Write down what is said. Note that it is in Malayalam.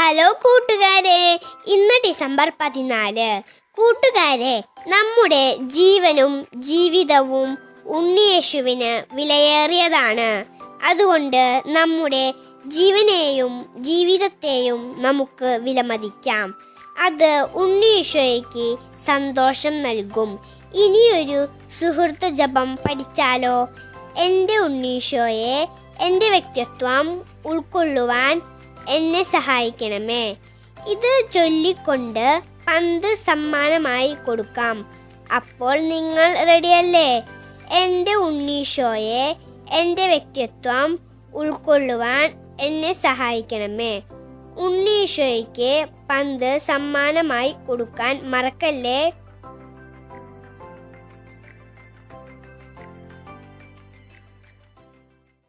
ഹലോ കൂട്ടുകാരെ, ഇന്ന് ഡിസംബർ 14. കൂട്ടുകാരെ, നമ്മുടെ ജീവനും ജീവിതവും ഉണ്ണിയേശുവിന് വിലയേറിയതാണ്. അതുകൊണ്ട് നമ്മുടെ ജീവനെയും ജീവിതത്തെയും നമുക്ക് വിലമതിക്കാം. അത് ഉണ്ണിയേശുയ്ക്ക് സന്തോഷം നൽകും. ഇനിയൊരു സുഹൃത്ത് ജപം പഠിച്ചാലോ? എൻ്റെ ഉണ്ണീശോയെ, എൻ്റെ വ്യക്തിത്വം ഉൾക്കൊള്ളുവാൻ എന്നെ സഹായിക്കണമേ. ഇത് ചൊല്ലിക്കൊണ്ട് പന്ത് സമ്മാനമായി കൊടുക്കാം. അപ്പോൾ നിങ്ങൾ റെഡിയല്ലേ? എൻ്റെ ഉണ്ണീശോയെ, എൻ്റെ വ്യക്തിത്വം ഉൾക്കൊള്ളുവാൻ എന്നെ സഹായിക്കണമേ. ഉണ്ണീശോയ്ക്ക് പന്ത് സമ്മാനമായി കൊടുക്കാൻ മറക്കല്ലേ.